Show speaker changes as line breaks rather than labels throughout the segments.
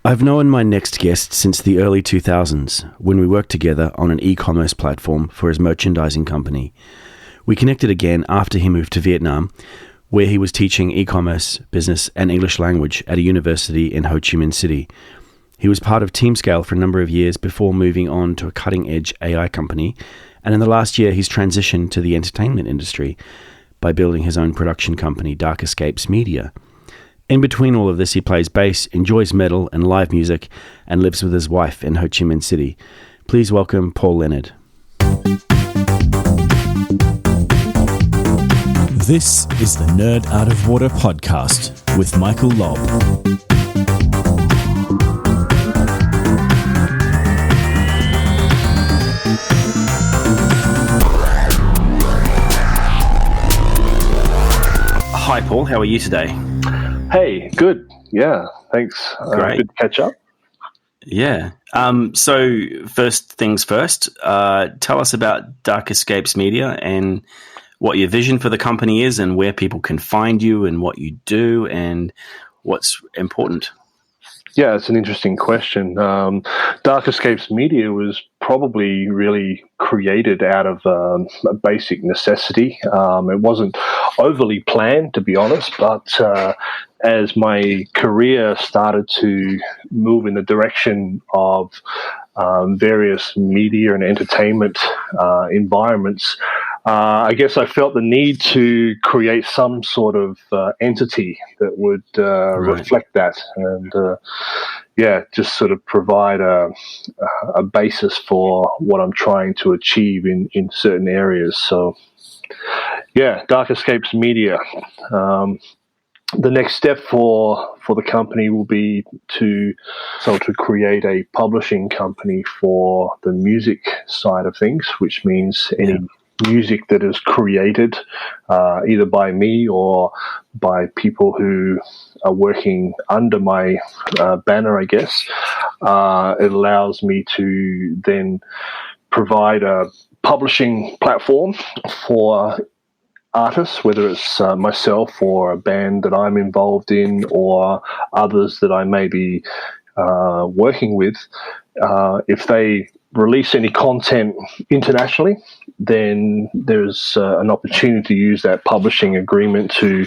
I've known my next guest since the early 2000s, when we worked together on an e-commerce platform for his merchandising company. We connected again after he moved to Vietnam, where he was teaching e-commerce, business, and English language at a university in Ho Chi Minh City. He was part of Teamscāl for a number of years before moving on to a cutting-edge AI company, and in the last year he's transitioned to the entertainment industry by building his own production company, Dark Escapes Media. In between all of this, he plays bass, enjoys metal and live music, and lives with his wife in Ho Chi Minh City. Please welcome Paul Leonard.
This is the Nerd Out of Water podcast with Michael Lobb.
Hi, Paul. How are you today?
Hey, good. Yeah, thanks.
Great.
Good to catch up.
Yeah. So first things first, tell us about Dark Escapes Media and what your vision for the company is and where people can find you and what you do and what's important.
Yeah, it's an interesting question. Dark Escapes Media was probably really created out of a basic necessity. It wasn't overly planned, to be honest, but as my career started to move in the direction of various media and entertainment environments, I guess I felt the need to create some sort of entity that would reflect that and, just sort of provide a basis for what I'm trying to achieve in certain areas. So, yeah, Dark Escapes Media. The next step for the company will be to create a publishing company for the music side of things, which means any music that is created either by me or by people who are working under my banner, I guess. It allows me to then provide a publishing platform for artists, whether it's myself or a band that I'm involved in or others that I may be working with. If they release any content internationally, then there's an opportunity to use that publishing agreement to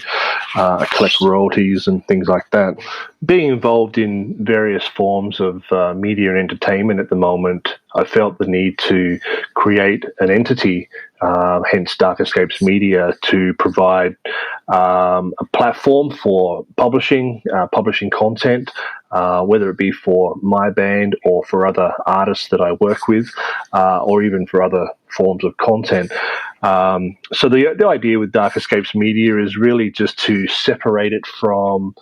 collect royalties and things like that. Being involved in various forms of media and entertainment at the moment, I felt the need to create an entity, hence Dark Escapes Media, to provide a platform for publishing content, whether it be for my band or for other artists that I work with, or even for other forms of content. So the idea with Dark Escapes Media is really just to separate it from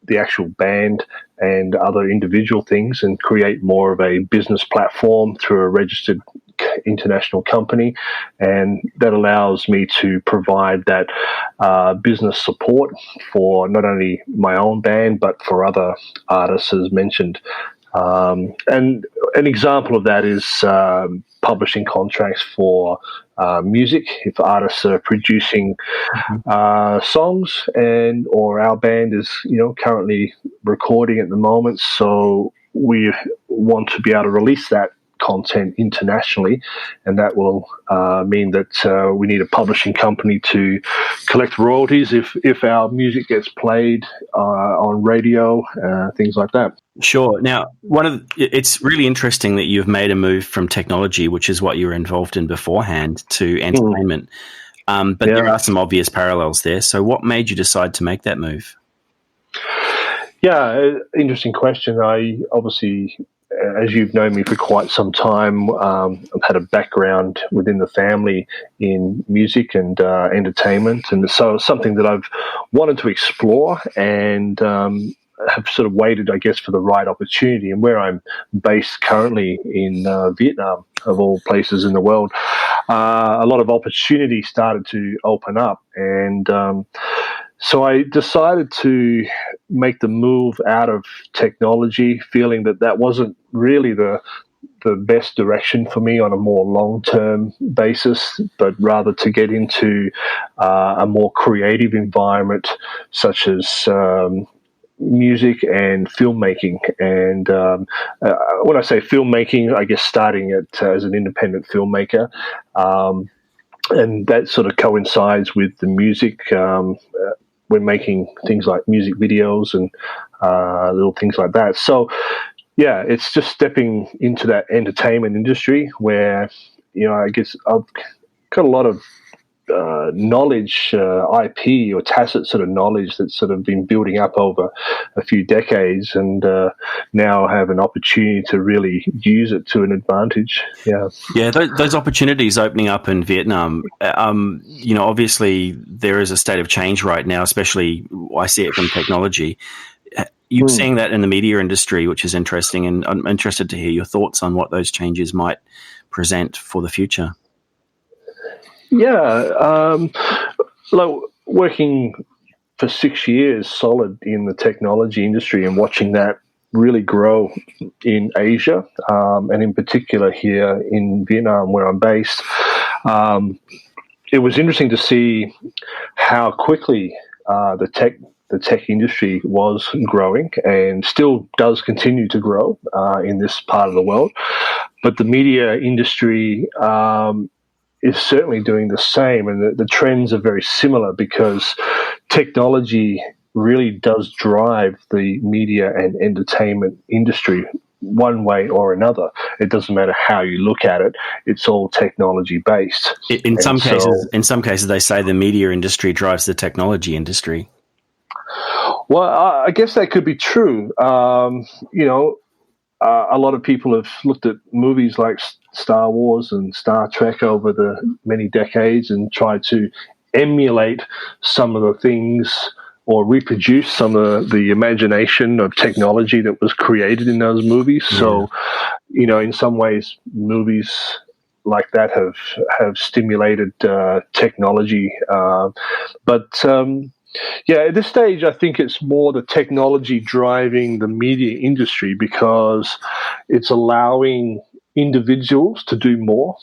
the actual band and other individual things and create more of a business platform through a registered international company, and that allows me to provide that business support for not only my own band but for other artists, as mentioned. And an example of that is publishing contracts for music. If artists are producing songs or our band is currently recording at the moment, so we want to be able to release that content internationally, and that will mean that we need a publishing company to collect royalties if our music gets played on radio, things like that.
Sure. Now, it's really interesting that you've made a move from technology, which is what you were involved in beforehand, to entertainment. But there are some obvious parallels there. So what made you decide to make that move?
Yeah, interesting question. I obviously, as you've known me for quite some time, I've had a background within the family in music and entertainment, and so it's something that I've wanted to explore and have sort of waited, I guess, for the right opportunity. And where I'm based currently in Vietnam, of all places in the world, a lot of opportunity started to open up, and so I decided to make the move out of technology, feeling that wasn't really the best direction for me on a more long-term basis, but rather to get into a more creative environment, such as music and filmmaking. And when I say filmmaking, I guess starting as an independent filmmaker. And that sort of coincides with the music. We're making things like music videos and little things like that. So, yeah, it's just stepping into that entertainment industry where, I guess I've got a lot of knowledge, IP or tacit sort of knowledge that's sort of been building up over a few decades, and now have an opportunity to really use it to an advantage.
Yeah, those opportunities opening up in Vietnam, obviously there is a state of change right now, especially I see it from technology. You're seeing that in the media industry, which is interesting, and I'm interested to hear your thoughts on what those changes might present for the future.
Yeah, like working for 6 years solid in the technology industry and watching that really grow in Asia, and in particular here in Vietnam, where I'm based. It was interesting to see how quickly the tech industry was growing, and still does continue to grow in this part of the world. But the media industry is certainly doing the same, and the trends are very similar, because technology really does drive the media and entertainment industry one way or another. It doesn't matter how you look at it; it's all technology based.
In some cases, they say the media industry drives the technology industry.
Well, I guess that could be true. A lot of people have looked at movies like Star Wars and Star Trek over the many decades and tried to emulate some of the things or reproduce some of the imagination of technology that was created in those movies. Yeah. So, in some ways, movies like that have stimulated technology. Yeah, at this stage, I think it's more the technology driving the media industry, because it's allowing individuals to do more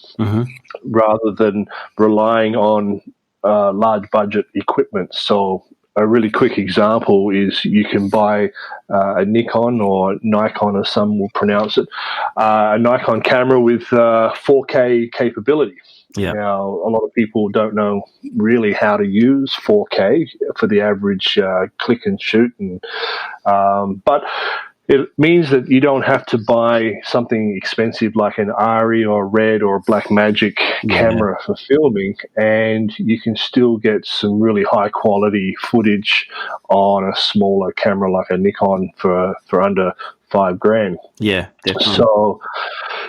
rather than relying on large budget equipment. So a really quick example is you can buy a Nikon or Nikon, as some will pronounce it, a Nikon camera with 4K capability.
Yeah.
Now, a lot of people don't know really how to use 4K for the average click and shoot, but it means that you don't have to buy something expensive like an ARRI or Red or Blackmagic camera for filming, and you can still get some really high quality footage on a smaller camera like a Nikon for under $5,000.
Yeah, definitely.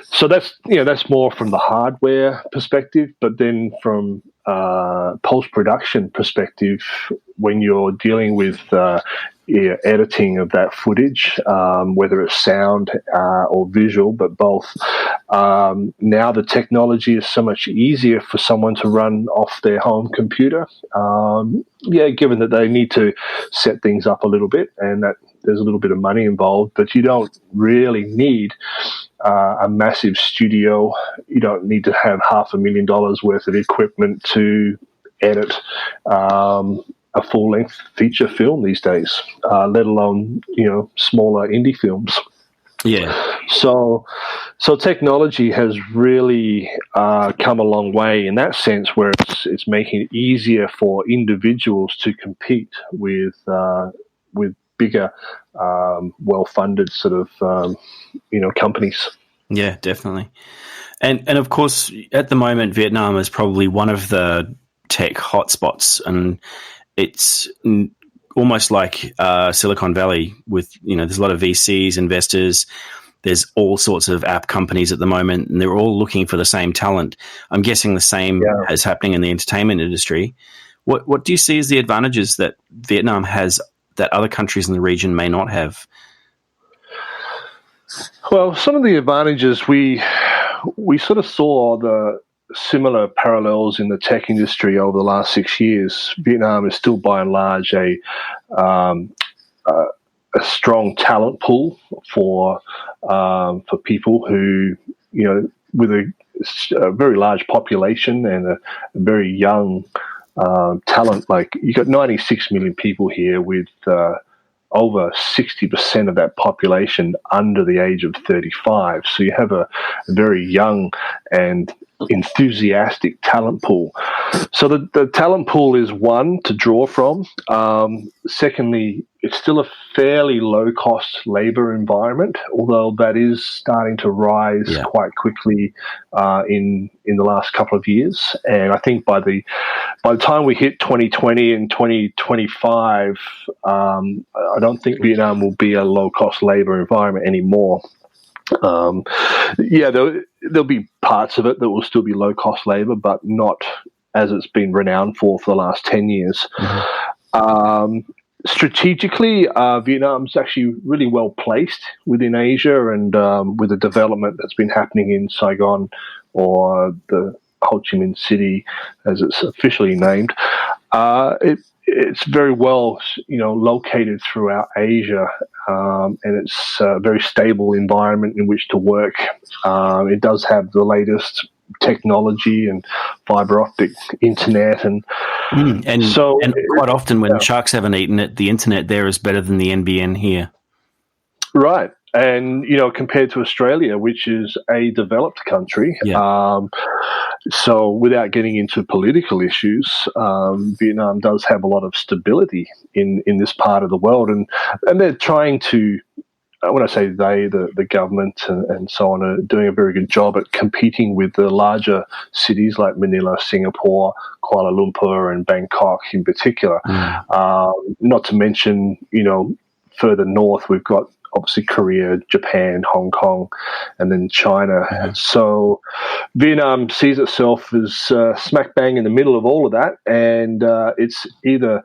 So that's more from the hardware perspective, but then from post-production perspective, when you're dealing with editing of that footage, whether it's sound or visual, but both, now the technology is so much easier for someone to run off their home computer. Given that they need to set things up a little bit, and that there's a little bit of money involved, but you don't really need a massive studio. You don't need to have $500,000 worth of equipment to edit a full-length feature film these days, let alone smaller indie films.
Yeah.
So technology has really come a long way in that sense, where it's making it easier for individuals to compete with bigger, well-funded sort of companies.
Yeah, definitely. And of course, at the moment, Vietnam is probably one of the tech hotspots, and it's almost like Silicon Valley with, there's a lot of VCs, investors. There's all sorts of app companies at the moment, and they're all looking for the same talent. I'm guessing the same is happening in the entertainment industry. What do you see as the advantages that Vietnam has that other countries in the region may not have?
Well, some of the advantages, we sort of saw the similar parallels in the tech industry over the last 6 years. Vietnam is still by and large a strong talent pool for people who, with a very large population and a very young talent. Like, you got 96 million people here with over 60% of that population under the age of 35. So you have a very young and enthusiastic talent pool. So the talent pool is one to draw from. Secondly, it's still a fairly low-cost labour environment, although that is starting to rise quite quickly in the last couple of years. And I think by the time we hit 2020 and 2025, I don't think Vietnam will be a low-cost labour environment anymore. There'll be parts of it that will still be low-cost labour, but not as it's been renowned for the last 10 years. Strategically, Vietnam's actually really well placed within Asia, and with the development that's been happening in Saigon, or the Ho Chi Minh City, as it's officially named, it's very well, located throughout Asia, and it's a very stable environment in which to work. It does have the latest technology and fiber optic internet, and
quite often when sharks haven't eaten it, the internet there is better than the NBN here.
Right. And, compared to Australia, which is a developed country, so without getting into political issues, Vietnam does have a lot of stability in this part of the world. And they're trying to, when I say they, the government and so on, are doing a very good job at competing with the larger cities like Manila, Singapore, Kuala Lumpur, and Bangkok in particular. Not to mention, further north, we've got obviously Korea, Japan, Hong Kong, and then China. So Vietnam sees itself as smack bang in the middle of all of that, and it's either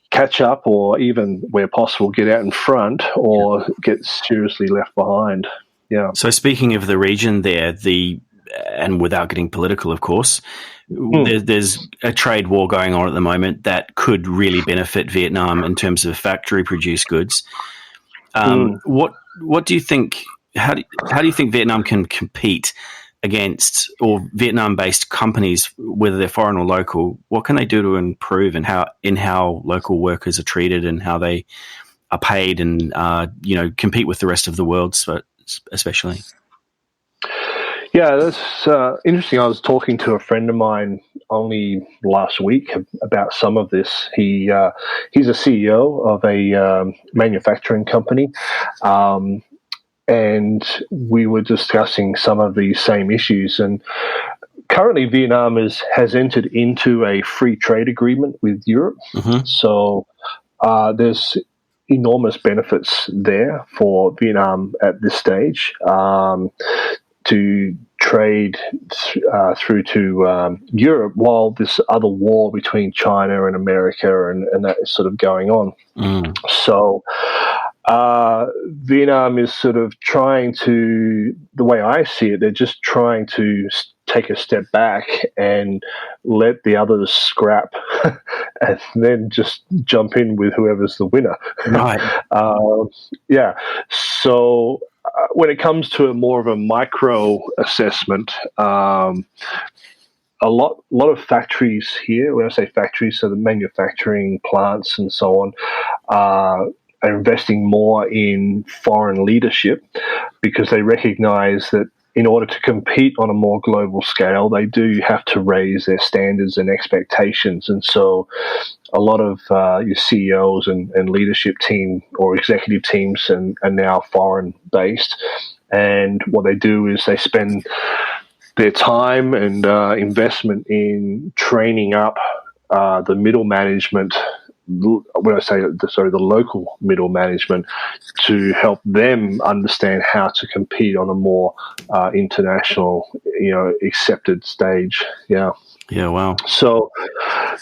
catch up or, even where possible, get out in front, or get seriously left behind. Yeah.
So speaking of the region there, and without getting political, of course, there's a trade war going on at the moment that could really benefit Vietnam in terms of factory-produced goods. What do you think? How do you think Vietnam can compete against, or Vietnam-based companies, whether they're foreign or local? What can they do to improve in how local workers are treated and how they are paid, and compete with the rest of the world, especially?
Yeah, that's interesting. I was talking to a friend of mine only last week about some of this. He's a CEO of a manufacturing company, and we were discussing some of these same issues. And currently, Vietnam has entered into a free trade agreement with Europe. So there's enormous benefits there for Vietnam at this stage. To trade through to Europe, while this other war between China and America and that is sort of going on. So Vietnam is sort of trying to, the way I see it, they're just trying to take a step back and let the others scrap and then just jump in with whoever's the winner.
Right.
So when it comes to a more of a micro assessment, a lot of factories here, when I say factories, so the manufacturing plants and so on, are investing more in foreign leadership, because they recognize that in order to compete on a more global scale, they do have to raise their standards and expectations. And so a lot of your CEOs and leadership team or executive teams are now foreign-based. And what they do is they spend their time and investment in training up the middle management, when I say the local middle management, to help them understand how to compete on a more international, accepted stage. Yeah.
Yeah. Wow.
So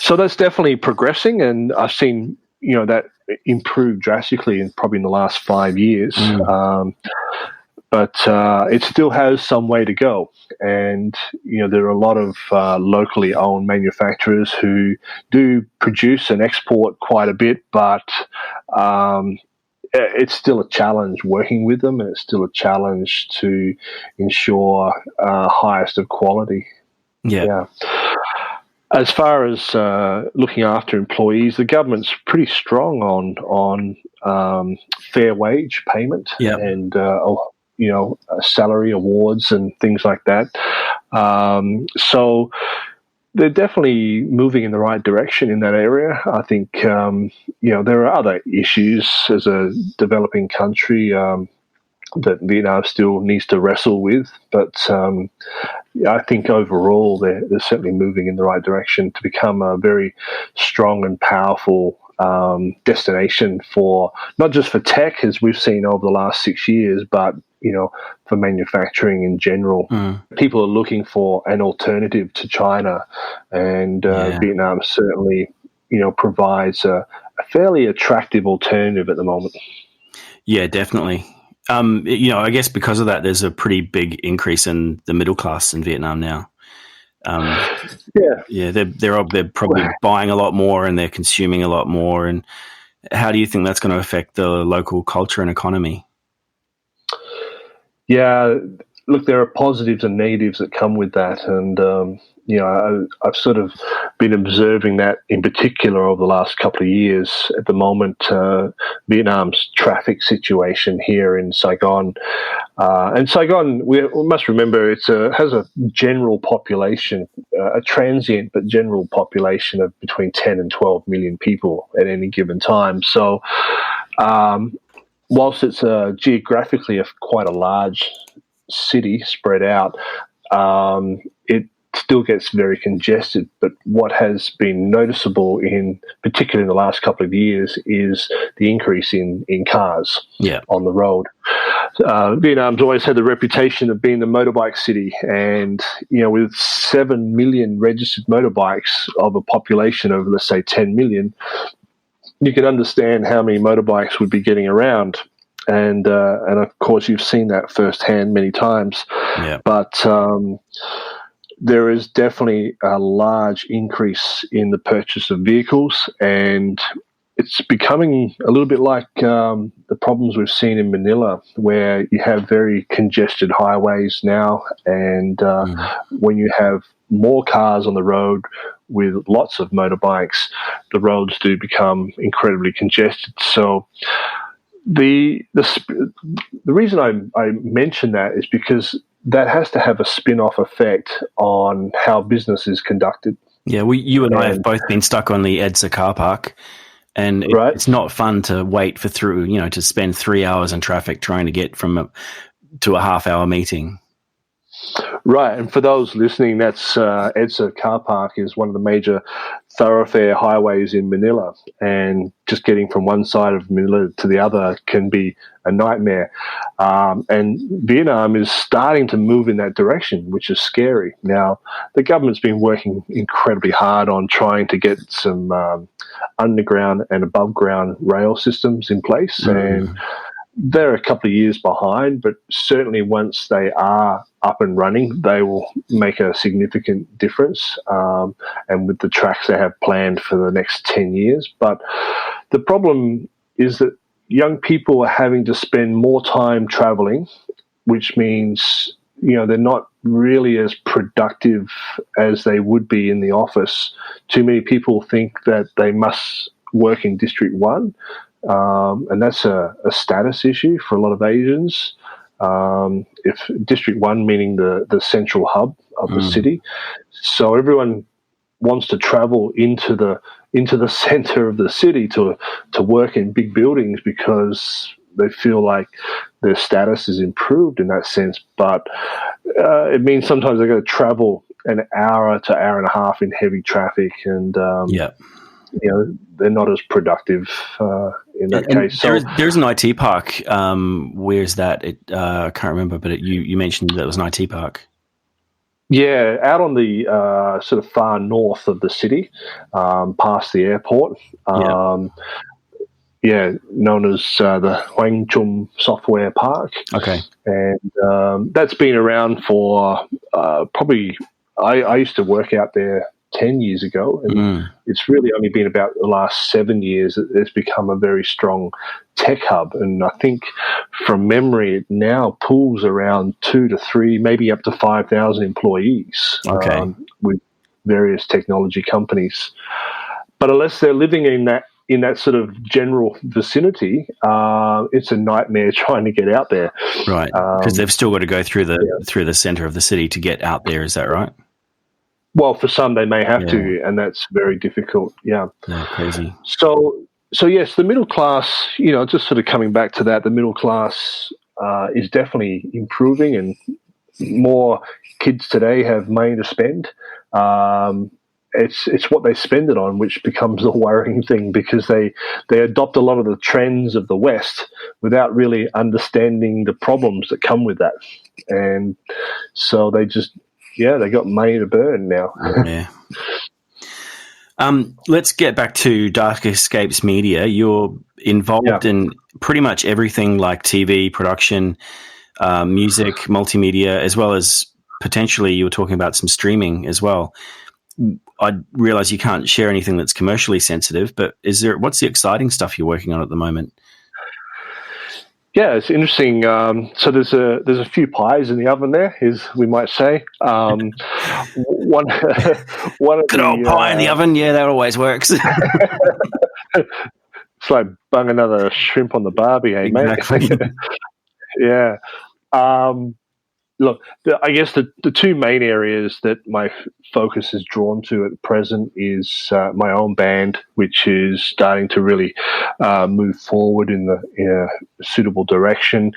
that's definitely progressing, and I've seen that improve drastically in the last 5 years. But it still has some way to go. And, there are a lot of locally owned manufacturers who do produce and export quite a bit, but it's still a challenge working with them, and it's still a challenge to ensure highest of quality.
Yeah.
As far as looking after employees, the government's pretty strong on fair wage payment
Yeah.
and salary awards and things like that. So they're definitely moving in the right direction in that area. I think there are other issues as a developing country that Vietnam still needs to wrestle with, but I think overall they're certainly moving in the right direction to become a very strong and powerful destination for not just for tech, as we've seen over the last 6 years, but for manufacturing in general. People are looking for an alternative to China, and Vietnam certainly provides a fairly attractive alternative at the moment.
Yeah, definitely. I guess because of that, there's a pretty big increase in the middle class in Vietnam now. They're probably buying a lot more and they're consuming a lot more. And how do you think that's going to affect the local culture and economy?
Yeah, look, there are positives and negatives that come with that, and I've sort of been observing that in particular over the last couple of years. At the moment, Vietnam's traffic situation here in Saigon, and Saigon, we must remember, has a general population, a transient but general population of between 10 and 12 million people at any given time. So, whilst it's geographically quite a large city spread out, it still gets very congested. But what has been noticeable, particularly in the last couple of years, is the increase in cars on the road. Vietnam's always had the reputation of being the motorbike city, and with 7 million registered motorbikes of a population of, let's say, 10 million, you can understand how many motorbikes would be getting around. And of course, you've seen that firsthand many times. Yeah. But there is definitely a large increase in the purchase of vehicles, and it's becoming a little bit like the problems we've seen in Manila, where you have very congested highways now, and when you have more cars on the road with lots of motorbikes, the roads do become incredibly congested. So the reason I mention that is because that has to have a spin-off effect on how business is conducted.
Yeah, you and I have both been stuck on the EDSA car park, and it's not fun to wait to spend 3 hours in traffic trying to get to a half-hour meeting.
Right, and for those listening, that's EDSA car park is one of the major thoroughfare highways in Manila, and just getting from one side of Manila to the other can be a nightmare. And Vietnam is starting to move in that direction, which is scary. Now, the government's been working incredibly hard on trying to get some underground and above-ground rail systems in place, and they're a couple of years behind, but certainly once they are up and running, they will make a significant difference, and with the tracks they have planned for the next 10 years. But the problem is that young people are having to spend more time traveling, which means they're not really as productive as they would be in the office. Too many people think that they must work in District 1, and that's a status issue for a lot of Asians. If District 1 meaning the central hub of the city, so everyone wants to travel into the center of the city to work in big buildings because they feel like their status is improved in that sense. But it means sometimes they're going to travel an hour to hour and a half in heavy traffic, and they're not as productive in that case. So
there's an IT park. Where's that? I can't remember, but you mentioned that it was an IT park.
Yeah, out on the sort of far north of the city, past the airport. Known as the Hoang Chum Software Park.
Okay.
And that's been around for probably, I used to work out there 10 years ago, and it's really only been about the last 7 years that it's become a very strong tech hub. And I think from memory, it now pulls around 2 to 3, maybe up to 5,000 employees.
Okay.
With various technology companies. But unless they're living in that sort of general vicinity, it's a nightmare trying to get out there.
Right, because they've still got to go through the center of the city to get out there. Is that right?
Well, for some they may have to, and that's very difficult. Yeah,
crazy.
So yes, the middle class. Just sort of coming back to that, the middle class is definitely improving, and more kids today have money to spend. It's what they spend it on, which becomes a worrying thing, because they adopt a lot of the trends of the West without really understanding the problems that come with that, and so they just they got money to burn now.
Yeah. Let's get back to Dark Escapes Media. You're involved in pretty much everything, like TV production, music, multimedia, as well as potentially you were talking about some streaming as well. I realize you can't share anything that's commercially sensitive, but what's the exciting stuff you're working on at the moment?
Yeah, it's interesting. So there's a few pies in the oven there, as we might say. One of
good old pie in the oven. Yeah, that always works.
It's like bung another shrimp on the barbie,
exactly.
Mate? Yeah. Look, I guess the two main areas that my focus is drawn to at present is my own band, which is starting to really move forward in a suitable direction.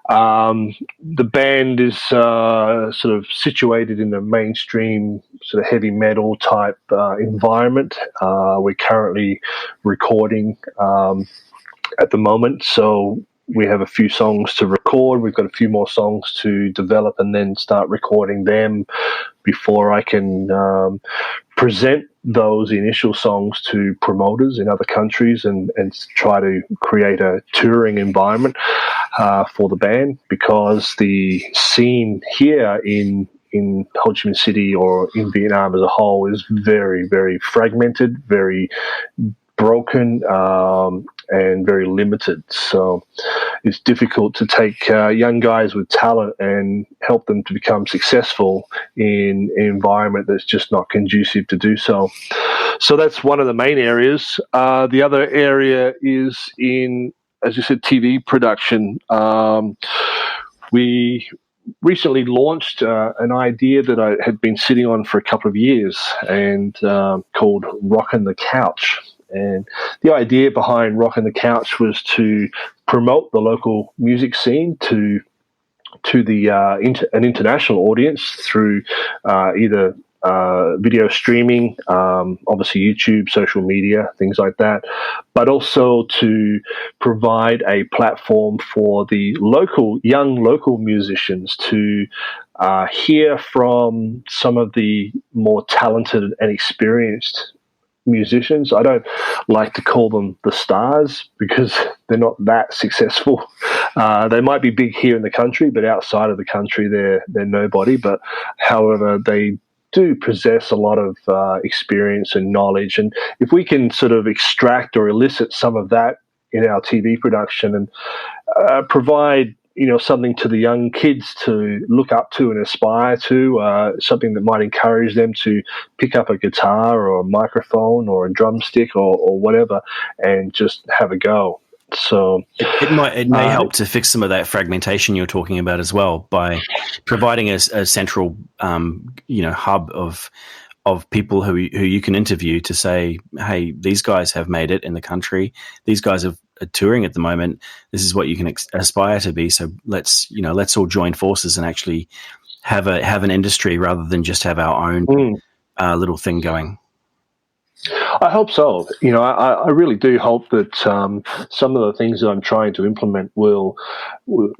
The band is sort of situated in a mainstream sort of heavy metal type environment. We're currently recording at the moment, so we have a few songs to record. We've got a few more songs to develop and then start recording them before I can present those initial songs to promoters in other countries and try to create a touring environment for the band, because the scene here in Ho Chi Minh City or in Vietnam as a whole is very, very fragmented, very broken, and very limited. So it's difficult to take young guys with talent and help them to become successful in an environment that's just not conducive to do so. So that's one of the main areas. The other area is in, as you said, TV production. We recently launched an idea that I had been sitting on for a couple of years, and called Rockin' the Couch. And the idea behind Rockin' the Couch was to promote the local music scene to an international audience through either video streaming, obviously YouTube, social media, things like that, but also to provide a platform for the young local musicians to hear from some of the more talented and experienced musicians. I don't like to call them the stars, because they're not that successful. They might be big here in the country, but outside of the country they're nobody. But however, they do possess a lot of experience and knowledge, and if we can sort of extract or elicit some of that in our TV production and provide something to the young kids to look up to and aspire to, something that might encourage them to pick up a guitar or a microphone or a drumstick or whatever and just have a go. So
it may help to fix some of that fragmentation you're talking about as well, by providing a central hub of people who you can interview to say, hey, these guys have made it in the country. These guys are touring at the moment. This is what you can aspire to be. So let's all join forces and actually have an industry rather than just have our own little thing going.
I hope so. I really do hope that some of the things that I'm trying to implement will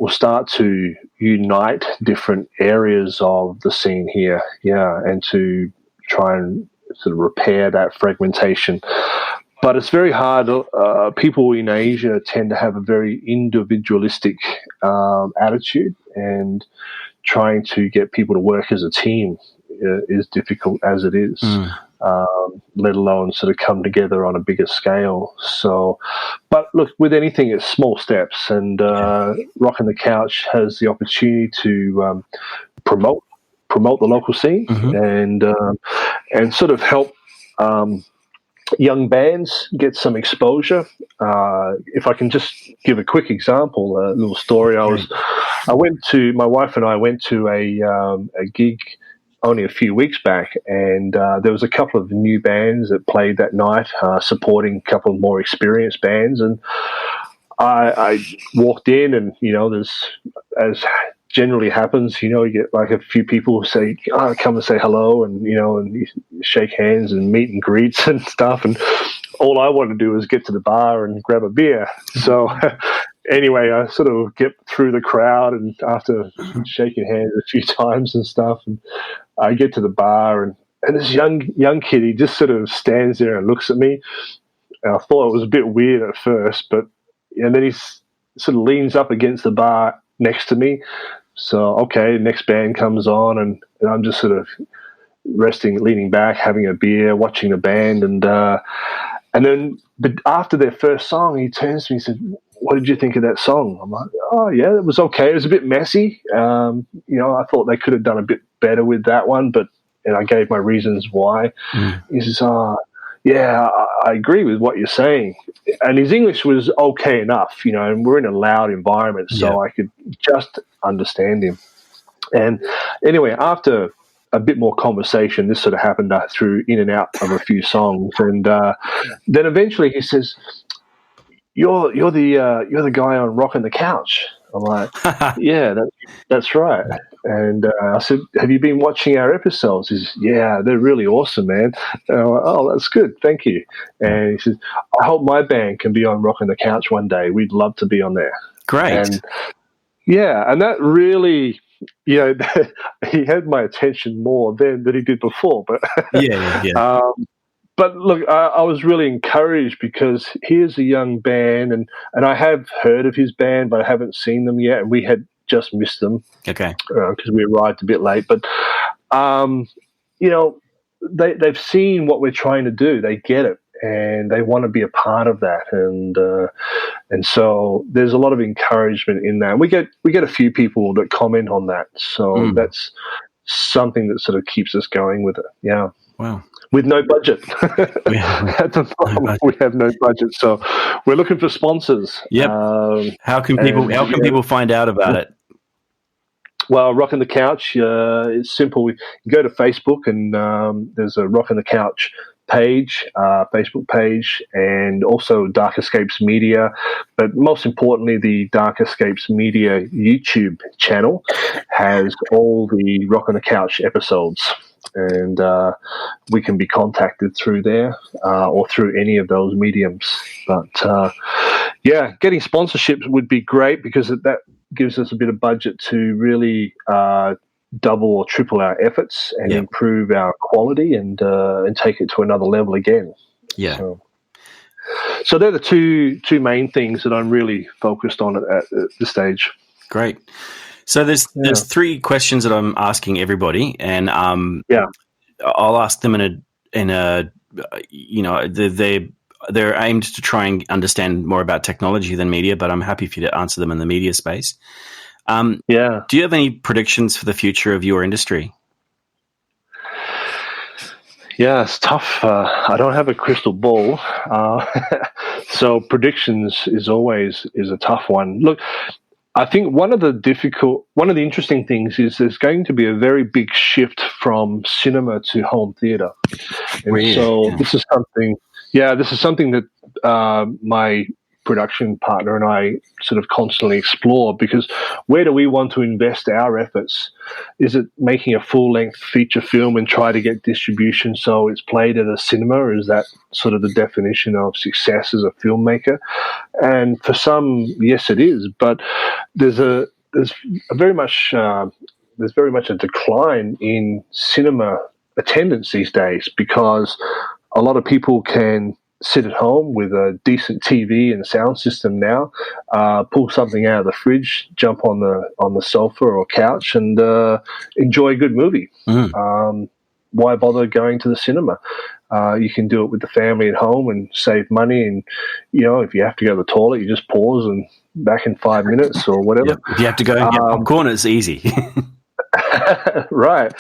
start to unite different areas of the scene here, and to try and sort of repair that fragmentation. But it's very hard. People in Asia tend to have a very individualistic attitude, and trying to get people to work as a team is difficult as it is. Let alone sort of come together on a bigger scale. So, but look, with anything, it's small steps, and Rockin' the Couch has the opportunity to promote the local scene, and sort of help young bands get some exposure. If I can just give a quick example, a little story. My wife and I went to a gig only a few weeks back, and there was a couple of new bands that played that night, supporting a couple of more experienced bands. And I walked in, and there's, as generally happens, you get like a few people who say, come and say hello, and and you shake hands and meet and greets and stuff. And all I want to do is get to the bar and grab a beer. So anyway, I sort of get through the crowd, and after shaking hands a few times and stuff, and I get to the bar, and this young kid, he just sort of stands there and looks at me. And I thought it was a bit weird at first, and then he sort of leans up against the bar next to me. So, okay, next band comes on, and I'm just sort of leaning back, having a beer, watching the band. And then but after their first song, he turns to me and said, "What did you think of that song?" I'm like, "Oh, yeah, it was okay. It was a bit messy. I thought they could have done a bit better with that one, and I gave my reasons why." He says, "Yeah, I agree with what you're saying." And his English was okay enough, and we're in a loud environment, so I could just understand him. And anyway, after a bit more conversation, this sort of happened through in and out of a few songs, and then eventually he says, "You're the guy on Rockin' the Couch." I'm like, "Yeah, that's right." And I said, "Have you been watching our episodes?" He says, "Yeah, they're really awesome, man." And I'm like, "Oh, that's good, thank you." And he says, "I hope my band can be on Rockin' the Couch one day. We'd love to be on there."
Great.
And and that really, he had my attention more then than he did before. But but look, I was really encouraged, because here's a young band, and I have heard of his band, but I haven't seen them yet, and we had just missed them.
Okay.
Because we arrived a bit late. But, they've seen what we're trying to do. They get it, and they want to be a part of that. And so there's a lot of encouragement in that. And we get a few people that comment on that. So that's something that sort of keeps us going with it. Yeah.
Wow.
With no budget. At the moment, we have no budget, so we're looking for sponsors.
Yep. How can people find out about it?
Well, Rockin' the Couch, it's simple. You go to Facebook, and there's a Rockin' the Couch page, Facebook page, and also Dark Escapes Media. But most importantly, the Dark Escapes Media YouTube channel has all the Rockin' the Couch episodes. And we can be contacted through there or through any of those mediums. But, getting sponsorships would be great, because that gives us a bit of budget to really double or triple our efforts and improve our quality and take it to another level again. Yeah. So they're the two main things that I'm really focused on at this stage.
Great. So there's three questions that I'm asking everybody, and I'll ask them they're aimed to try and understand more about technology than media, but I'm happy for you to answer them in the media space. Do you have any predictions for the future of your industry?
Yeah, it's tough. I don't have a crystal ball, so predictions is a tough one. Look, I think one of the interesting things is there's going to be a very big shift from cinema to home theater. And this is something that my production partner and I sort of constantly explore, because where do we want to invest our efforts? Is it making a full-length feature film and try to get distribution so it's played at a cinema? Is that sort of the definition of success as a filmmaker? And for some, yes, it is. But there's very much a decline in cinema attendance these days, because a lot of people can sit at home with a decent TV and sound system now, pull something out of the fridge, jump on the sofa or couch, and enjoy a good movie. Why bother going to the cinema? You can do it with the family at home and save money. And if you have to go to the toilet, you just pause and back in 5 minutes or whatever.
If you have to go and get popcorn, it's easy.
Right.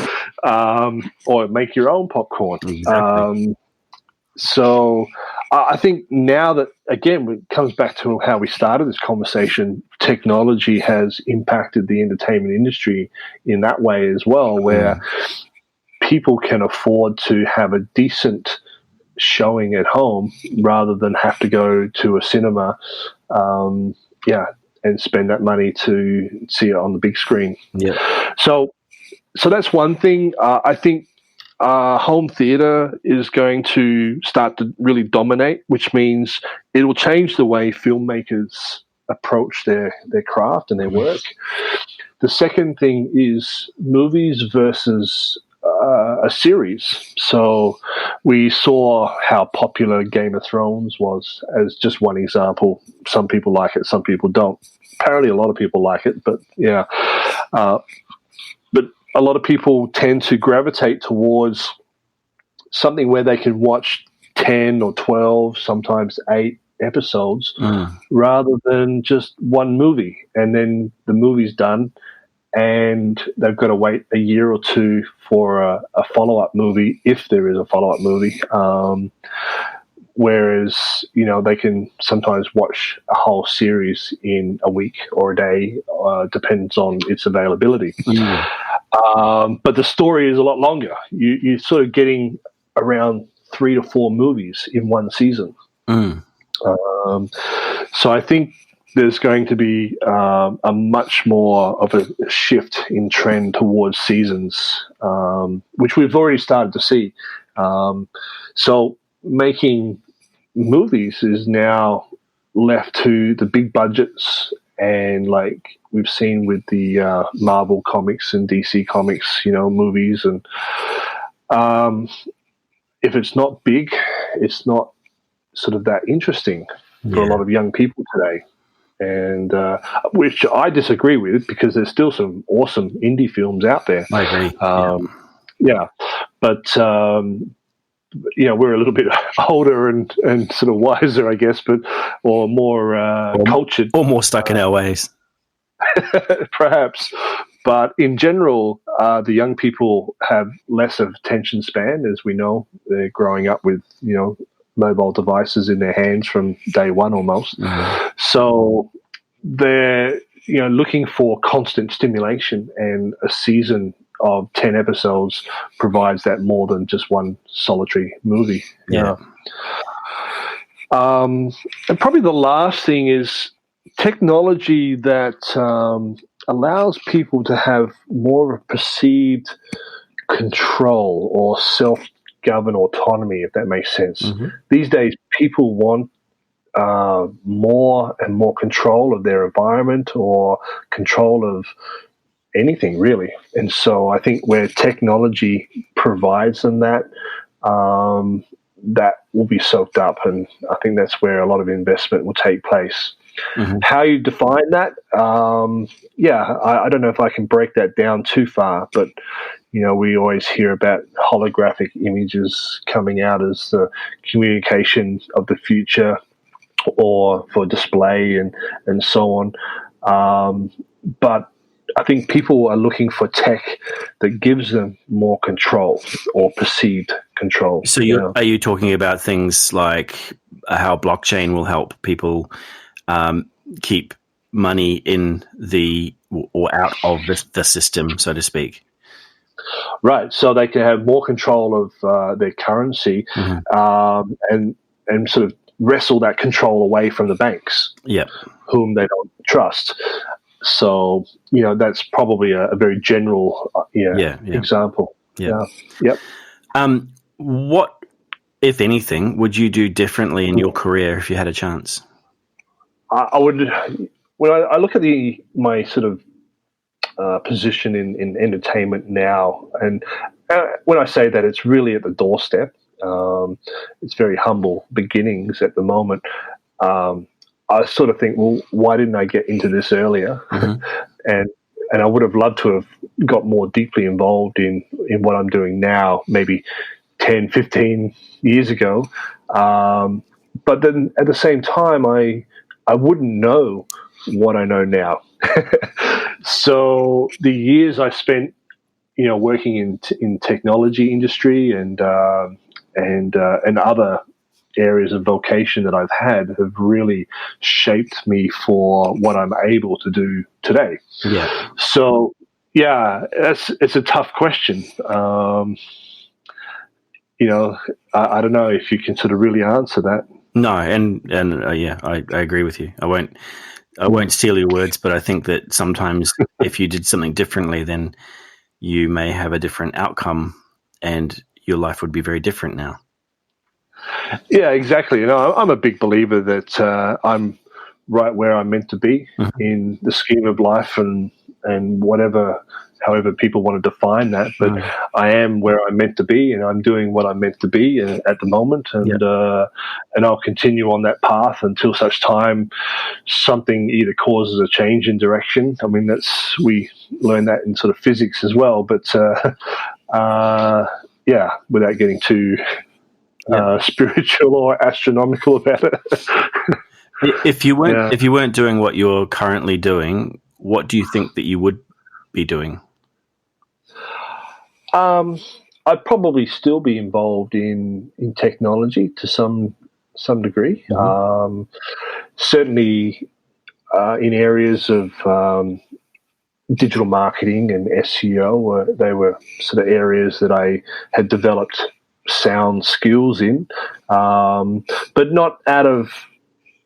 or make your own popcorn.
Exactly.
So I think now that, again, it comes back to how we started this conversation, technology has impacted the entertainment industry in that way as well, where people can afford to have a decent showing at home rather than have to go to a cinema, and spend that money to see it on the big screen.
Yeah.
So that's one thing. I think home theater is going to start to really dominate, which means it will change the way filmmakers approach their craft and their work. The second thing is movies versus a series. So we saw how popular Game of Thrones was as just one example. Some people like it, some people don't. Apparently a lot of people like it, but yeah. But a lot of people tend to gravitate towards something where they can watch 10 or 12, sometimes 8 episodes rather than just one movie. And then the movie's done and they've got to wait a year or two for a follow-up movie, if there is a follow-up movie. Whereas, they can sometimes watch a whole series in a week or a day, depends on its availability. But the story is a lot longer. You're sort of getting around 3 to 4 movies in one season. So I think there's going to be a much more of a shift in trend towards seasons, which we've already started to see. So making movies is now left to the big budgets, and like we've seen with the Marvel comics and DC comics, movies, and if it's not big, it's not sort of that interesting for a lot of young people today. And which I disagree with, because there's still some awesome indie films out there.
I agree.
But we're a little bit older and sort of wiser, I guess, or more cultured,
or more stuck in our ways,
perhaps. But in general, the young people have less of attention span, as we know. They're growing up with mobile devices in their hands from day one almost. So they're looking for constant stimulation, and a season of 10 episodes provides that more than just one solitary movie. And probably the last thing is technology that allows people to have more of a perceived control or self-governed autonomy, if that makes sense. These days, people want more and more control of their environment or control of anything, really. And so I think where technology provides them that will be soaked up, and I think that's where a lot of investment will take place. How you define that, I don't know if I can break that down too far, but we always hear about holographic images coming out as the communication of the future, or for display and so on. But I think people are looking for tech that gives them more control or perceived control.
So are you talking about things like how blockchain will help people keep money in or out of the system, so to speak?
Right. So they can have more control of their currency, and sort of wrestle that control away from the banks, whom they don't trust. So, that's probably a very general example.
What, if anything, would you do differently in your career if you had a chance?
I would, when I look at my sort of position in entertainment now, and when I say that, it's really at the doorstep. It's very humble beginnings at the moment. I sort of think, well, why didn't I get into this earlier? And I would have loved to have got more deeply involved in what I'm doing now, maybe 10, 15 years ago. But then at the same time, I wouldn't know what I know now. So the years I spent, working in technology industry and other areas of vocation that I've had have really shaped me for what I'm able to do today.
Yeah.
So, yeah, it's a tough question. I don't know if you can sort of really answer that.
No, and yeah, I agree with you. I won't steal your words, but I think that sometimes if you did something differently, then you may have a different outcome, and your life would be very different now.
Yeah, exactly. I'm a big believer that I'm right where I'm meant to be in the scheme of life, and however people want to define that. But I am where I'm meant to be, and I'm doing what I'm meant to be at the moment, and I'll continue on that path until such time something either causes a change in direction. I mean, we learn that in sort of physics as well. But without getting too spiritual or astronomical about it.
If you weren't doing what you're currently doing, what do you think that you would be doing?
I'd probably still be involved in technology to some degree. Certainly in areas of digital marketing and SEO, they were sort of areas that I had developed sound skills in, but not out of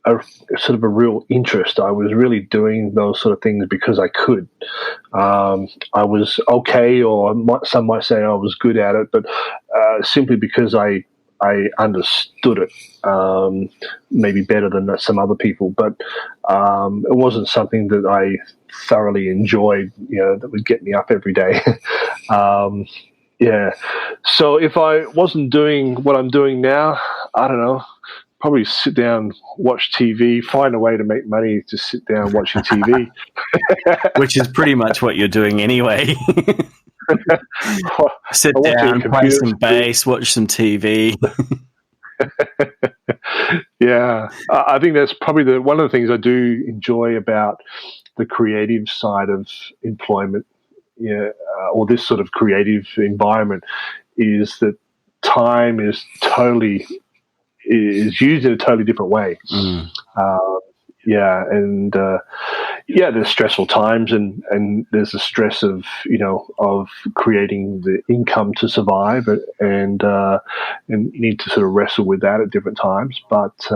a sort of a real interest. I was really doing those sort of things because I could. I was okay, or some might say I was good at it, but simply because I understood it, maybe better than some other people. But it wasn't something that I thoroughly enjoyed, that would get me up every day. Yeah. So if I wasn't doing what I'm doing now, I don't know, probably sit down, watch TV, find a way to make money to sit down watching TV.
Which is pretty much what you're doing anyway. Sit down, play some bass, watch some TV.
Yeah. I think that's probably one of the things I do enjoy about the creative side of employment, or this sort of creative environment, is that time is used in a totally different way. There's stressful times, and there's the stress of of creating the income to survive, and you need to sort of wrestle with that at different times. But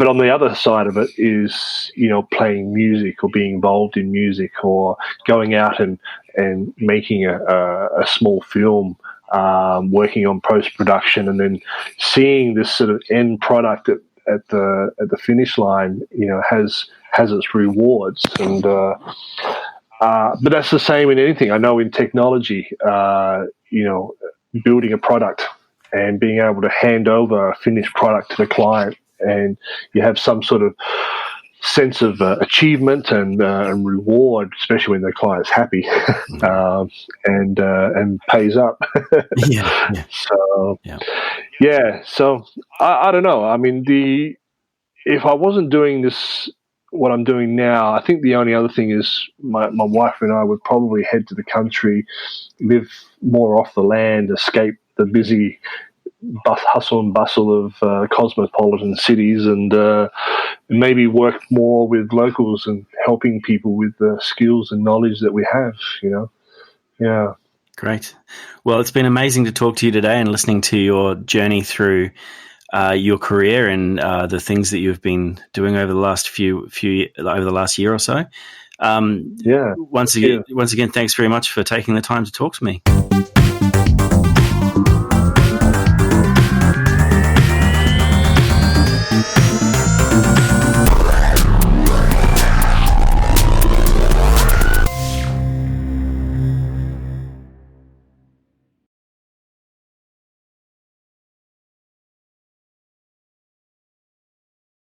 on the other side of it is, playing music or being involved in music, or going out and making a small film, working on post-production, and then seeing this sort of end product at the finish line, has its rewards. And but that's the same in anything. I know in technology, building a product and being able to hand over a finished product to the client, and you have some sort of sense of achievement and reward, especially when the client's happy and pays up. So I don't know. I mean, if I wasn't doing what I'm doing now, I think the only other thing is my wife and I would probably head to the country, live more off the land, escape the busy hustle and bustle of cosmopolitan cities, and maybe work more with locals and helping people with the skills and knowledge that we have, Yeah.
Great. Well, it's been amazing to talk to you today and listening to your journey through your career and the things that you've been doing over the last over the last year or so. Once again, thanks very much for taking the time to talk to me.